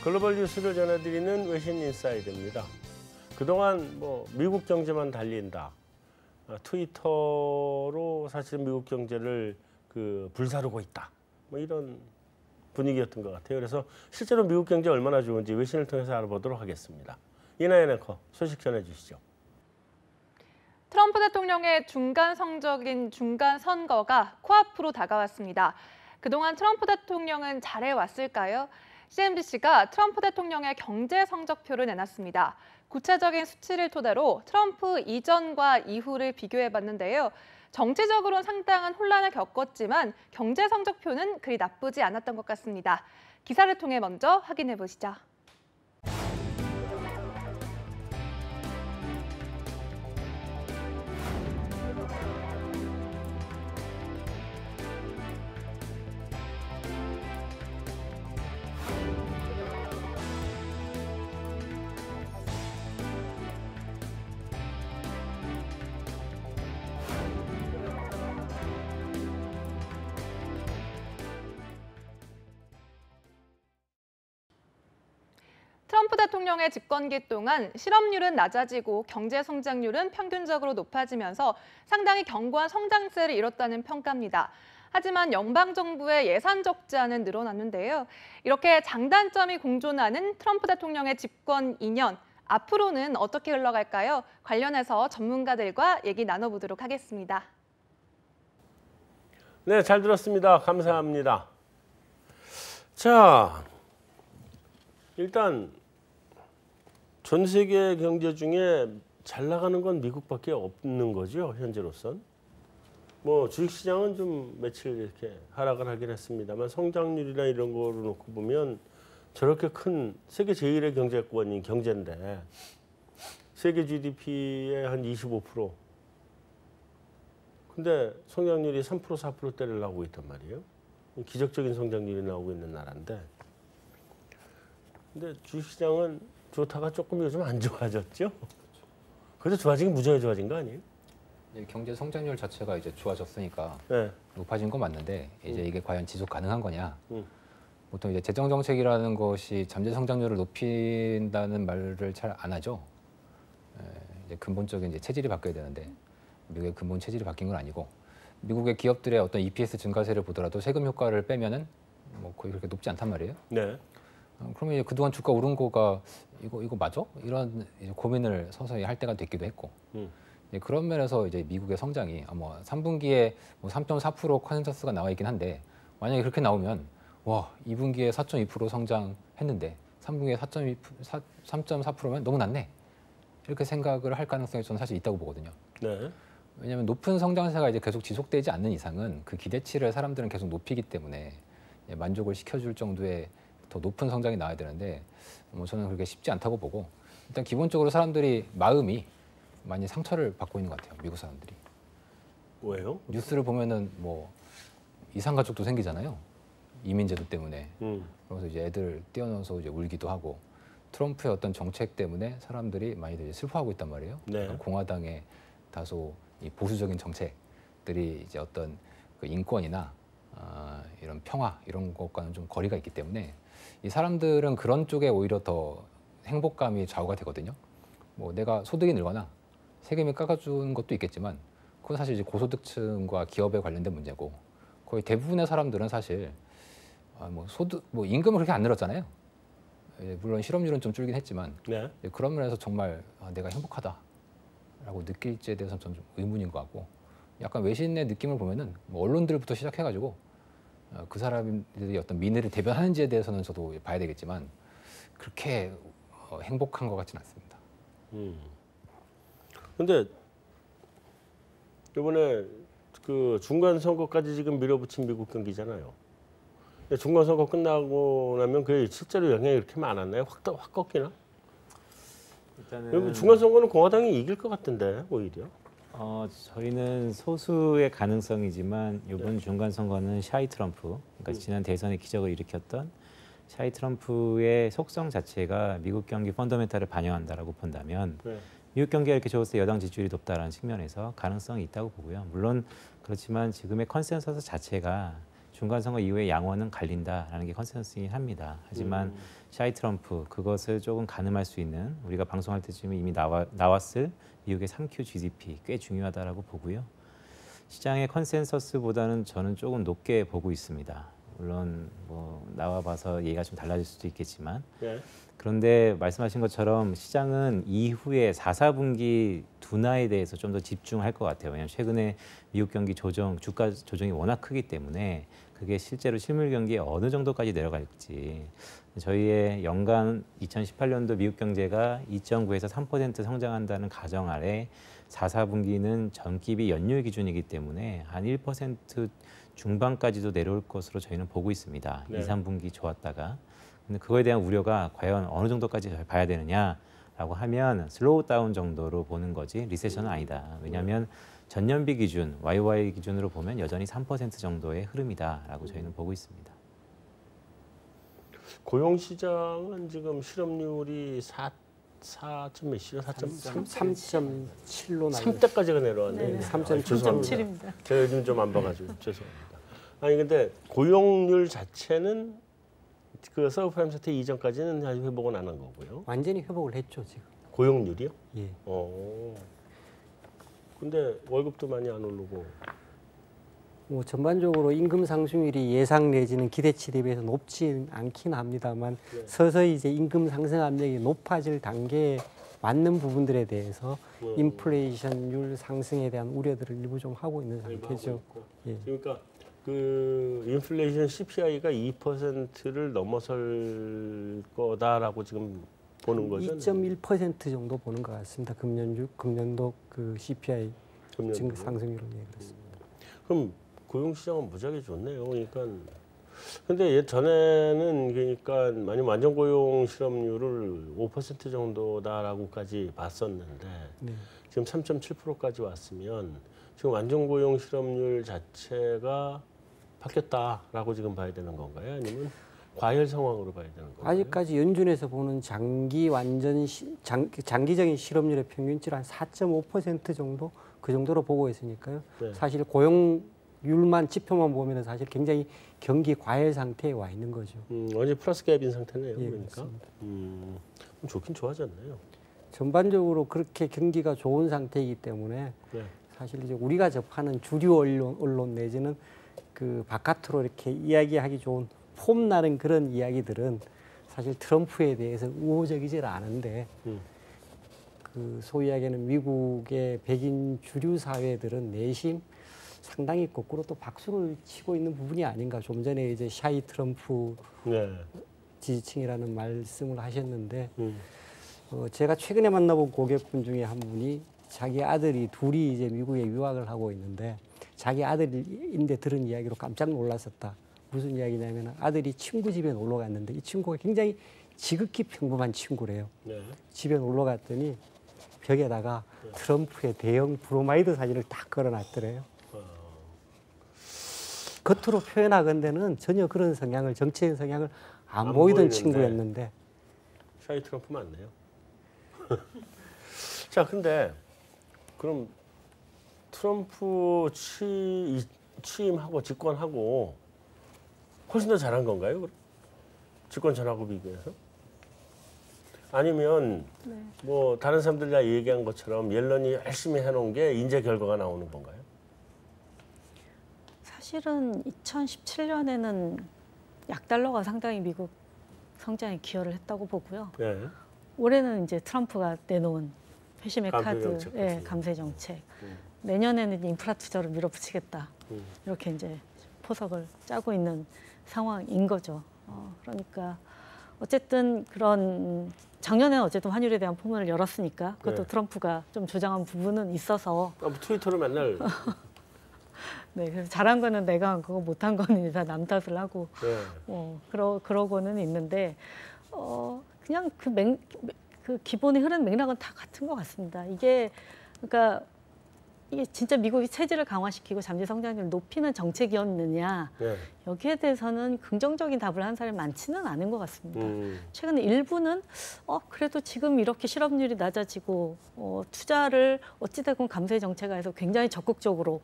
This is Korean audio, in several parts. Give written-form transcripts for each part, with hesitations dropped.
글로벌 뉴스를 전해드리는 외신 인사이드입니다. 그동안 미국 경제만 달린다. 트위터로 사실 미국 경제를 불사르고 있다. 이런 분위기였던 것 같아요. 그래서 실제로 미국 경제 얼마나 좋은지 외신을 통해서 알아보도록 하겠습니다. 이나연 앵커 소식 전해주시죠. 트럼프 대통령의 중간 성적인 중간 선거가 코앞으로 다가왔습니다. 그동안 트럼프 대통령은 잘해왔을까요? CNBC가 트럼프 대통령의 경제 성적표를 내놨습니다. 구체적인 수치를 토대로 트럼프 이전과 이후를 비교해봤는데요. 정치적으로는 상당한 혼란을 겪었지만 경제 성적표는 그리 나쁘지 않았던 것 같습니다. 기사를 통해 먼저 확인해 보시죠. 트럼프 대통령의 집권기 동안 실업률은 낮아지고 경제 성장률은 평균적으로 높아지면서 상당히 견고한 성장세를 이뤘다는 평가입니다. 하지만 연방정부의 예산 적자는 늘어났는데요. 이렇게 장단점이 공존하는 트럼프 대통령의 집권 2년, 앞으로는 어떻게 흘러갈까요? 관련해서 전문가들과 얘기 나눠보도록 하겠습니다. 네, 잘 들었습니다. 감사합니다. 자, 일단 전 세계 경제 중에 잘 나가는 건 미국밖에 없는 거죠, 현재로선. 주식시장은 좀 며칠 이렇게 하락을 하긴 했습니다만 성장률이나 이런 거로 놓고 보면 저렇게 큰 세계 제1의 경제권인 경제인데 세계 GDP의 한 25%. 근데 성장률이 3%, 4%대를 나오고 있단 말이에요. 기적적인 성장률이 나오고 있는 나라인데. 근데 주식시장은 좋다가 조금 요즘 안 좋아졌죠? 그래도 좋아지긴 무지하게 좋아진 거 아니에요? 경제 성장률 자체가 이제 좋아졌으니까 네. 높아진 건 맞는데 이제 이게 과연 지속 가능한 거냐? 보통 이제 재정 정책이라는 것이 잠재 성장률을 높인다는 말을 잘 안 하죠. 이제 근본적인 이제 체질이 바뀌어야 되는데 미국의 근본 체질이 바뀐 건 아니고 미국의 기업들의 어떤 EPS 증가세를 보더라도 세금 효과를 빼면은 거의 그렇게 높지 않단 말이에요. 네. 그러면 이제 그동안 주가 오른 거가 이거 맞아? 이런 이제 고민을 서서히 할 때가 됐기도 했고 그런 면에서 이제 미국의 성장이 3분기에 3.4% 컨센서스가 나와 있긴 한데 만약에 그렇게 나오면 와 2분기에 4.2% 성장했는데 3분기에 3.4%면 너무 낮네 이렇게 생각을 할 가능성이 저는 사실 있다고 보거든요. 네. 왜냐하면 높은 성장세가 이제 계속 지속되지 않는 이상은 그 기대치를 사람들은 계속 높이기 때문에 만족을 시켜줄 정도의 더 높은 성장이 나와야 되는데 저는 그렇게 쉽지 않다고 보고 일단 기본적으로 사람들이 마음이 많이 상처를 받고 있는 것 같아요. 미국 사람들이. 왜요? 뉴스를 보면은 이상 가족도 생기잖아요. 이민제도 때문에. 그래서 이제 애들 떼어넣어서 이제 울기도 하고 트럼프의 어떤 정책 때문에 사람들이 많이들 이제 슬퍼하고 있단 말이에요. 네. 공화당의 다소 이 보수적인 정책들이 이제 어떤 그 인권이나 이런 평화 이런 것과는 좀 거리가 있기 때문에 이 사람들은 그런 쪽에 오히려 더 행복감이 좌우가 되거든요. 내가 소득이 늘거나 세금이 깎아주는 것도 있겠지만 그건 사실 이제 고소득층과 기업에 관련된 문제고 거의 대부분의 사람들은 사실 소득 임금은 그렇게 안 늘었잖아요. 물론 실업률은 좀 줄긴 했지만 네. 그런 면에서 정말 내가 행복하다라고 느낄지에 대해서는 좀 의문인 것 같고 약간 외신의 느낌을 보면은 언론들부터 시작해가지고 그 사람들이 어떤 민의를 대변하는지에 대해서는 저도 봐야 되겠지만 그렇게 행복한 것 같지는 않습니다. 근데 이번에 그 중간 선거까지 지금 밀어붙인 미국 경기잖아요. 근데 중간 선거 끝나고 나면 그게 실제로 영향이 이렇게 많았나요? 확 꺾이나? 일단은 중간 선거는 공화당이 이길 것 같은데 오히려. 저희는 소수의 가능성이지만 이번 중간 선거는 샤이 트럼프, 그러니까 지난 대선에 기적을 일으켰던 샤이 트럼프의 속성 자체가 미국 경기 펀더멘탈을 반영한다라고 본다면 미국 경기가 이렇게 좋을 때 여당 지지율이 높다라는 측면에서 가능성이 있다고 보고요. 물론 그렇지만 지금의 컨센서스 자체가 중간 선거 이후에 양원은 갈린다라는 게 컨센서스이긴 합니다. 하지만 샤이 트럼프 그것을 조금 가늠할 수 있는 우리가 방송할 때쯤에 이미 나왔을 미국의 3Q GDP 꽤 중요하다라고 보고요. 시장의 컨센서스보다는 저는 조금 높게 보고 있습니다. 물론 뭐 나와봐서 얘기가 좀 달라질 수도 있겠지만 예. 그런데 말씀하신 것처럼 시장은 이후에 4, 4분기 둔화에 대해서 좀 더 집중할 것 같아요. 왜냐하면 최근에 미국 경기 조정, 주가 조정이 워낙 크기 때문에 그게 실제로 실물 경기에 어느 정도까지 내려갈지 저희의 연간 2018년도 미국 경제가 2.9에서 3% 성장한다는 가정 아래 4, 4분기는 전기비 연율 기준이기 때문에 한 1% 중반까지도 내려올 것으로 저희는 보고 있습니다. 네. 2, 3분기 좋았다가. 근데 그거에 대한 우려가 과연 어느 정도까지 봐야 되느냐라고 하면 슬로우 다운 정도로 보는 거지 리세션은 아니다. 왜냐하면 전년비 기준, YY 기준으로 보면 여전히 3% 정도의 흐름이다라고 저희는 보고 있습니다. 고용 시장은 지금 실업률이 4점 몇이죠? 3.7로 나요. 3대까지가 내려왔네요. 네. 3.7입니다. 제가 요즘 좀 안 봐가지고 죄송합니다. 아니 근데 고용률 자체는 그 서브프라임 사태 이전까지는 아직 회복은 안 한 거고요. 완전히 회복을 했죠 지금. 고용률이요? 예. 근데 월급도 많이 안 오르고. 뭐 전반적으로 임금 상승률이 예상 내지는 기대치에 비해서 높지 않긴 합니다만 네. 서서히 이제 임금 상승 압력이 높아질 단계에 맞는 부분들에 대해서 인플레이션율 상승에 대한 우려들을 일부 좀 하고 있는 상태죠. 예. 그러니까 그 인플레이션 CPI가 2%를 넘어설 거다라고 지금 보는 거죠? 2.1% 정도 보는 것 같습니다. 금년도 그 CPI 금년도. 상승률은 예, 그렇습니다. 그럼 고용 시장은 무지하게 좋네요. 그러니까 근데 전에는 그러니까 만약 완전 고용 실업률을 5% 정도다라고까지 봤었는데 네. 지금 3.7%까지 왔으면 지금 완전 고용 실업률 자체가 바뀌었다라고 지금 봐야 되는 건가요? 아니면 과열 상황으로 봐야 되는 건가요? 아직까지 연준에서 보는 장기적인 실업률의 평균치를 한 4.5% 정도 그 정도로 보고 있으니까요. 네. 사실 고용률만 지표만 보면은 사실 굉장히 경기 과열 상태에 와 있는 거죠. 완전 플러스 갭인 상태네요. 예, 그러니까 그렇습니다. 그럼 좋긴 좋아졌네요. 전반적으로 그렇게 경기가 좋은 상태이기 때문에 네. 사실 이제 우리가 접하는 주류 언론 내지는 그 바깥으로 이렇게 이야기하기 좋은 폼 나는 그런 이야기들은 사실 트럼프에 대해서 우호적이질 않은데 그 소위 이야기하는 미국의 백인 주류 사회들은 내심 상당히 거꾸로 또 박수를 치고 있는 부분이 아닌가. 좀 전에 이제 샤이 트럼프 네. 지지층이라는 말씀을 하셨는데 제가 최근에 만나본 고객분 중에 한 분이 자기 아들이 둘이 이제 미국에 유학을 하고 있는데 자기 아들인데 들은 이야기로 깜짝 놀랐었다. 무슨 이야기냐면 아들이 친구 집에 놀러 갔는데 이 친구가 굉장히 지극히 평범한 친구래요. 네. 집에 놀러 갔더니 벽에다가 트럼프의 대형 브로마이드 사진을 딱 걸어놨더래요. 겉으로 표현하건대는 전혀 그런 성향을 정치인 성향을 안 보이던 보이는데. 친구였는데 샤이 트럼프 맞네요. 자, 근데 그럼 트럼프 취임하고 집권하고 훨씬 더 잘한 건가요? 그럼? 집권 전하고 비교해서? 아니면 뭐 다른 사람들이 다 얘기한 것처럼 옐런이 열심히 해놓은 게 이제 결과가 나오는 건가요? 사실은 2017년에는 약달러가 상당히 미국 성장에 기여를 했다고 보고요. 네. 올해는 이제 트럼프가 내놓은 회심의 감세 카드, 정책 예, 같은 감세 정책. 내년에는 인프라 투자를 밀어붙이겠다. 음. 이렇게 이제 포석을 짜고 있는 상황인 거죠. 그러니까 어쨌든 그런 작년에는 어쨌든 환율에 대한 포문을 열었으니까 그것도 네. 트럼프가 좀 조장한 부분은 있어서 뭐 트위터로 맨날 네, 그래서 잘한 거는 내가 한 거고 못한 거는 다 남 탓을 하고 네. 그러고는 있는데 그냥 그 기본의 흐르는 맥락은 다 같은 것 같습니다. 이게 그러니까 이게 진짜 미국이 체질을 강화시키고 잠재 성장률을 높이는 정책이었느냐 네. 여기에 대해서는 긍정적인 답을 한 사람이 많지는 않은 것 같습니다. 최근에 일부는 그래도 지금 이렇게 실업률이 낮아지고 투자를 어찌됐건 감세 정책에서 굉장히 적극적으로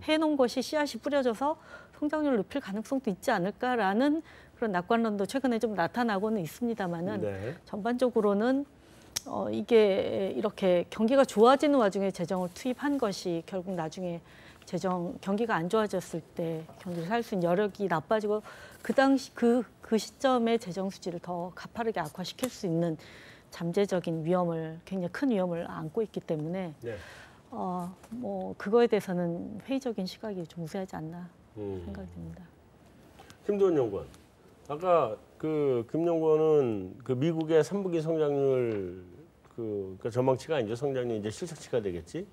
해놓은 것이 씨앗이 뿌려져서 성장률을 높일 가능성도 있지 않을까라는 그런 낙관론도 최근에 좀 나타나고는 있습니다만은 네. 전반적으로는 이게 이렇게 경기가 좋아지는 와중에 재정을 투입한 것이 결국 나중에 경기가 안 좋아졌을 때 경기를 살 수 있는 여력이 나빠지고 그 당시 그 시점에 재정 수지를 더 가파르게 악화시킬 수 있는 잠재적인 위험을 굉장히 큰 위험을 안고 있기 때문에 네. 뭐 그거에 대해서는 회의적인 시각이 좀 우세하지 않나 생각이 듭니다. 김도원 연구원. 아까 그 김연구원은 그 미국의 3분기 성장률 그러니까 전망치가 아니죠. 성장률 이제 실적치가 되겠지.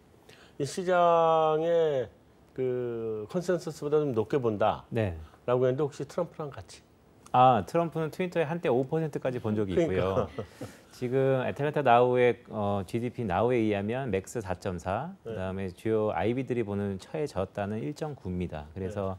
이 시장의 그 컨센서스보다 좀 높게 본다라고 네. 했는데 혹시 트럼프랑 같이? 트럼프는 트위터에 한때 5%까지 본 적이 그러니까. 있고요. 지금 애틀랜타 나우의 GDP 나우에 의하면 맥스 4.4, 그다음에 주요 IB들이 보는 처해졌다는 1.9입니다. 그래서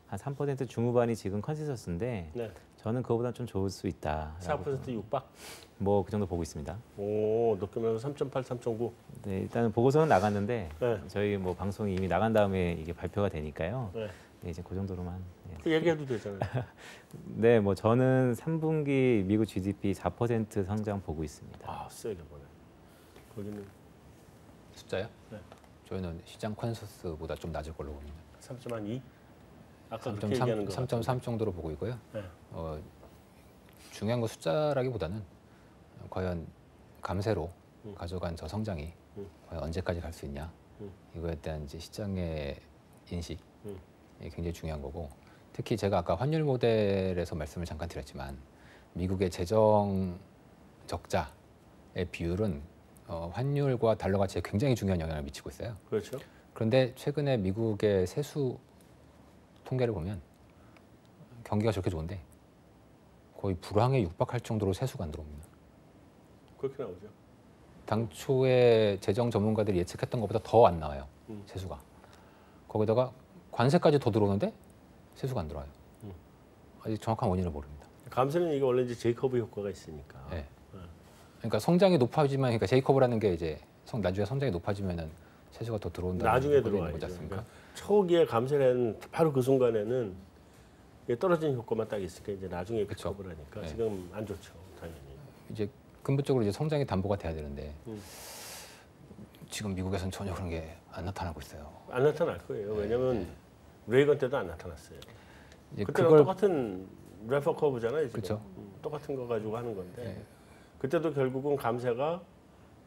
한 3% 중후반이 지금 컨센서스인데 네. 저는 그거보다 좀 좋을 수 있다. 4% 육박? 뭐 그 정도 보고 있습니다. 오, 높게 말해서 3.8, 3.9. 네, 일단은 보고서는 나갔는데 네. 저희 뭐 방송이 이미 나간 다음에 이게 발표가 되니까요. 네. 네, 이제 그 정도로만. 네. 그 얘기해도 되잖아요. 네, 뭐 저는 3분기 미국 GDP 4% 성장 보고 있습니다. 아, 세게 보네. 거기는 숫자요? 네. 저희는 시장 컨센서스보다 좀 낮을 걸로 봅니다. 3.2? 아까 그렇게 얘기하는 거 3.3 정도로 보고 있고요. 네. 중요한 건 숫자라기보다는 과연 감세로 가져간 저 성장이 과연 언제까지 갈 수 있냐 이거에 대한 이제 시장의 인식이 굉장히 중요한 거고, 특히 제가 아까 환율 모델에서 말씀을 잠깐 드렸지만 미국의 재정 적자의 비율은 환율과 달러 가치에 굉장히 중요한 영향을 미치고 있어요. 그렇죠. 그런데 최근에 미국의 세수 통계를 보면 경기가 저렇게 좋은데 거의 불황에 육박할 정도로 세수가 안 들어옵니다. 그렇게 나오죠. 당초에 재정 전문가들이 예측했던 것보다 더 안 나와요. 세수가. 거기다가 관세까지 더 들어오는데 세수가 안 들어와요. 아직 정확한 원인을 모릅니다. 감세는 이게 원래 이제 제이커브 효과가 있으니까. 네. 그러니까 성장이 높아지면, 그러니까 제이커브라는 게 이제 나중에 성장이 높아지면은 세수가 더 들어온다는 나중에 거지 들어와야죠. 않습니까? 그러니까 초기에 감세는 바로 그 순간에는 이게 떨어진 효과만 딱 있으니까 이제 나중에 그쵸. 픽업을 하니까 네. 지금 안 좋죠, 당연히. 이제 근본적으로 이제 성장이 담보가 돼야 되는데 지금 미국에서는 전혀 그런 게 안 나타나고 있어요. 안 나타날 거예요. 왜냐면 레이건 때도 안 나타났어요. 이제 그때랑 똑같은 레퍼 커브잖아요. 지금. 그쵸. 똑같은 거 가지고 하는 건데 네. 그때도 결국은 감세가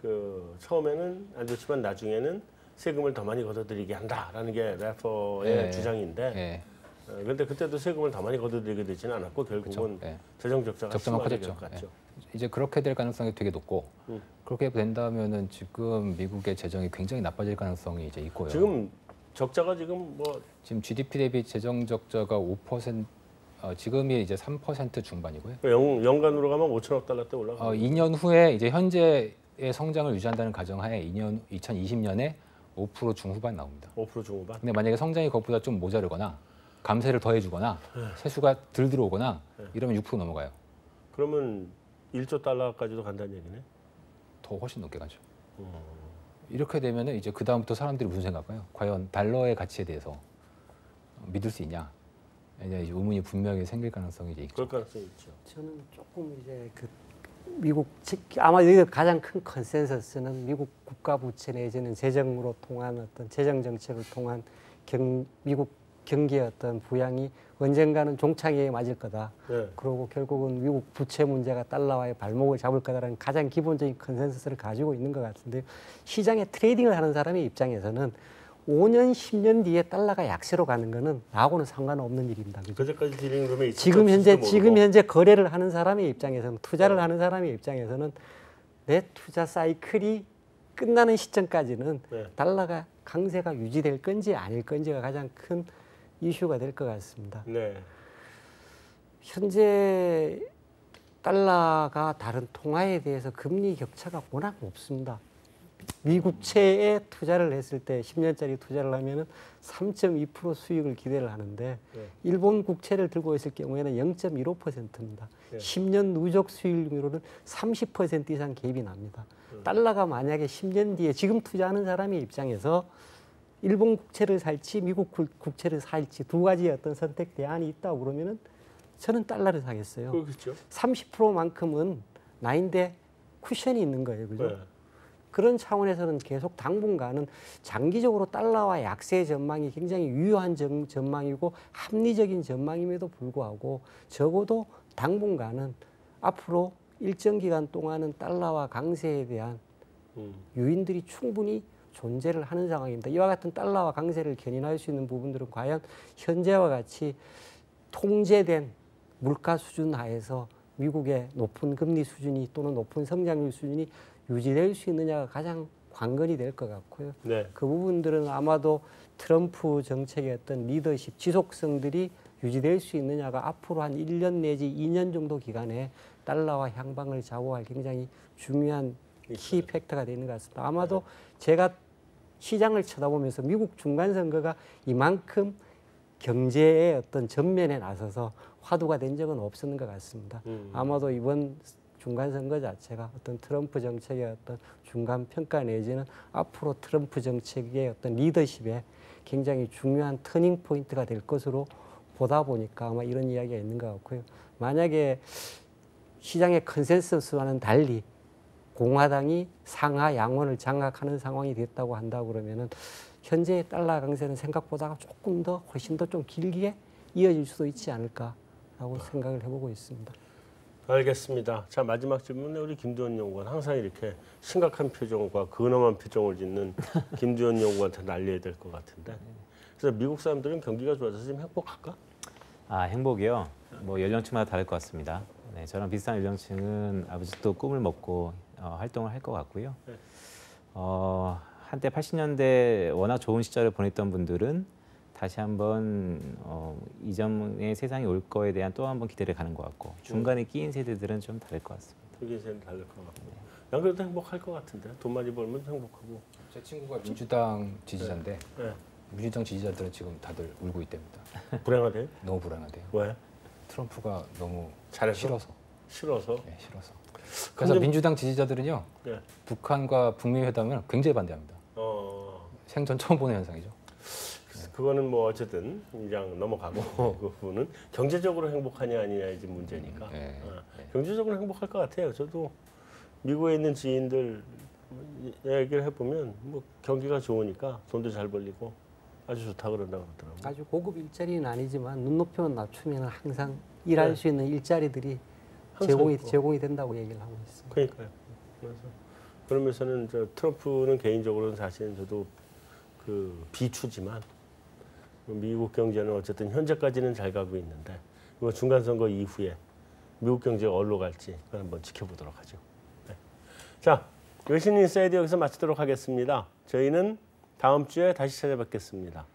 그 처음에는 안 좋지만 나중에는 세금을 더 많이 걷어들이게 한다라는 게 레퍼의 네. 주장인데 예, 그런데 그때도 세금을 더 많이 걷어들이게 되지는 않았고 결국은 예. 재정 적자가 적자만 심하게 커졌죠. 갔죠. 이제 그렇게 될 가능성이 되게 높고 그렇게 된다면은 지금 미국의 재정이 굉장히 나빠질 가능성이 이제 있고요. 지금 적자가 지금 뭐 지금 GDP 대비 재정 적자가 5%, 지금이 이제 3% 중반이고요. 연간으로 가면 5천억 달러대 올라가. 2년 후에 이제 현재의 성장을 유지한다는 가정하에 2020년에 5% 중후반 나옵니다. 5% 중후반. 근데 만약에 성장이 그것보다 좀 모자르거나 감세를 더해주거나 세수가 덜 들어오거나 이러면 6% 넘어가요. 그러면 1조 달러까지도 간다는 얘기네. 더 훨씬 높게 가죠. 이렇게 되면 이제 그 다음부터 사람들이 무슨 생각할까요? 과연 달러의 가치에 대해서 믿을 수 있냐? 이제 의문이 분명히 생길 가능성이 이제 있죠. 그럴 가능성이 있죠. 저는 조금 이제 그 미국 아마 여기 가장 큰 컨센서스는 미국 국가 부채 내지는 재정으로 통한 어떤 재정 정책을 통한 미국 경기의 어떤 부양이 언젠가는 종착역에 맞을 거다. 네. 그리고 결국은 미국 부채 문제가 달러와의 발목을 잡을 거다라는 가장 기본적인 컨센서스를 가지고 있는 것 같은데, 시장에 트레이딩을 하는 사람의 입장에서는 5년, 10년 뒤에 달러가 약세로 가는 거는 나하고는 상관없는 일입니다. 그죠? 그때까지 딜링룸에 지금 현재 거래를 하는 사람의 입장에서는, 투자를 하는 사람의 입장에서는 내 투자 사이클이 끝나는 시점까지는 네. 달러가 강세가 유지될 건지 아닐 건지가 가장 큰 이슈가 될 것 같습니다. 네. 현재 달러가 다른 통화에 대해서 금리 격차가 워낙 없습니다. 미국채에 투자를 했을 때 10년짜리 투자를 하면은 3.2% 수익을 기대를 하는데 일본 국채를 들고 있을 경우에는 0.15%입니다. 10년 누적 수익률은 30% 이상 갭이 납니다. 달러가 만약에 10년 뒤에 지금 투자하는 사람의 입장에서 일본 국채를 살지 미국 국채를 살지 두 가지의 어떤 선택 대안이 있다고 그러면은 저는 달러를 사겠어요. 그렇죠. 30%만큼은 나인데 쿠션이 있는 거예요. 그죠? 네. 그런 차원에서는 계속 당분간은 장기적으로 달러와 약세 전망이 굉장히 유효한 전망이고 합리적인 전망임에도 불구하고 적어도 당분간은 앞으로 일정 기간 동안은 달러와 강세에 대한 요인들이 충분히 존재를 하는 상황입니다. 이와 같은 달러와 강세를 견인할 수 있는 부분들은 과연 현재와 같이 통제된 물가 수준 하에서 미국의 높은 금리 수준이 또는 높은 성장률 수준이 유지될 수 있느냐가 가장 관건이 될 것 같고요. 네. 그 부분들은 아마도 트럼프 정책의 어떤 리더십, 지속성들이 유지될 수 있느냐가 앞으로 한 1년 내지 2년 정도 기간에 달러와 향방을 좌우할 굉장히 중요한 키 팩터가 되는 것 같습니다. 아마도 제가 시장을 쳐다보면서 미국 중간선거가 이만큼 경제의 어떤 전면에 나서서 화두가 된 적은 없었는 것 같습니다. 아마도 이번 중간선거 자체가 어떤 트럼프 정책의 어떤 중간 평가 내지는 앞으로 트럼프 정책의 어떤 리더십에 굉장히 중요한 터닝 포인트가 될 것으로 보다 보니까 아마 이런 이야기가 있는 것 같고요. 만약에 시장의 컨센서스와는 달리 공화당이 상하 양원을 장악하는 상황이 됐다고 한다고 그러면은 현재의 달러 강세는 생각보다 조금 더 훨씬 더 좀 길게 이어질 수도 있지 않을까라고 생각을 해보고 있습니다. 알겠습니다. 자, 마지막 질문에 우리 김두현 연구원 항상 이렇게 심각한 표정과 근엄한 표정을 짓는 김두현 연구원한테 날려야 될 것 같은데. 그래서 미국 사람들은 경기가 좋아져서 지금 행복할까? 아, 행복이요? 뭐 연령층마다 다를 것 같습니다. 네, 저랑 비슷한 연령층은 아버지도 꿈을 먹고 활동을 할 것 같고요. 네. 한때 80년대 워낙 좋은 시절을 보냈던 분들은 다시 한번 이전의 세상이 올 거에 대한 또 한 번 기대를 가는 것 같고 중간에 끼인 세대들은 좀 다를 것 같습니다. 되게 이제 다를 것 같고. 난 그래도 행복할 것 같은데. 돈 많이 벌면 행복하고. 제 친구가 민주당 지지자인데 네. 민주당 지지자들은 지금 다들 울고 있답니다. 불행하대요? 너무 불안하대요. 왜? 트럼프가 너무 잘해서? 싫어서. 싫어서? 네, 싫어서. 그래서 민주당 지지자들은요. 네. 북한과 북미 회담을 굉장히 반대합니다. 생전 처음 보는 현상이죠. 그거는 뭐 어쨌든 그냥 넘어가고 그 부분은 경제적으로 행복하냐 아니냐의 문제니까. 네. 경제적으로 행복할 것 같아요. 저도 미국에 있는 지인들 얘기를 해보면 뭐 경기가 좋으니까 돈도 잘 벌리고 아주 좋다 그런다고 그러더라고요. 아주 고급 일자리는 아니지만 눈높이만 낮추면 항상 일할 네. 수 있는 일자리들이 항상 제공이 된다고 얘기를 하고 있습니다. 그러니까요. 그래서 그러면서는 저 트럼프는 개인적으로는 사실은 저도 그 비추지만 미국 경제는 어쨌든 현재까지는 잘 가고 있는데 이거 중간 선거 이후에 미국 경제가 어디로 갈지 한번 지켜보도록 하죠. 네. 자, 여신 인사이드 여기서 마치도록 하겠습니다. 저희는 다음 주에 다시 찾아뵙겠습니다.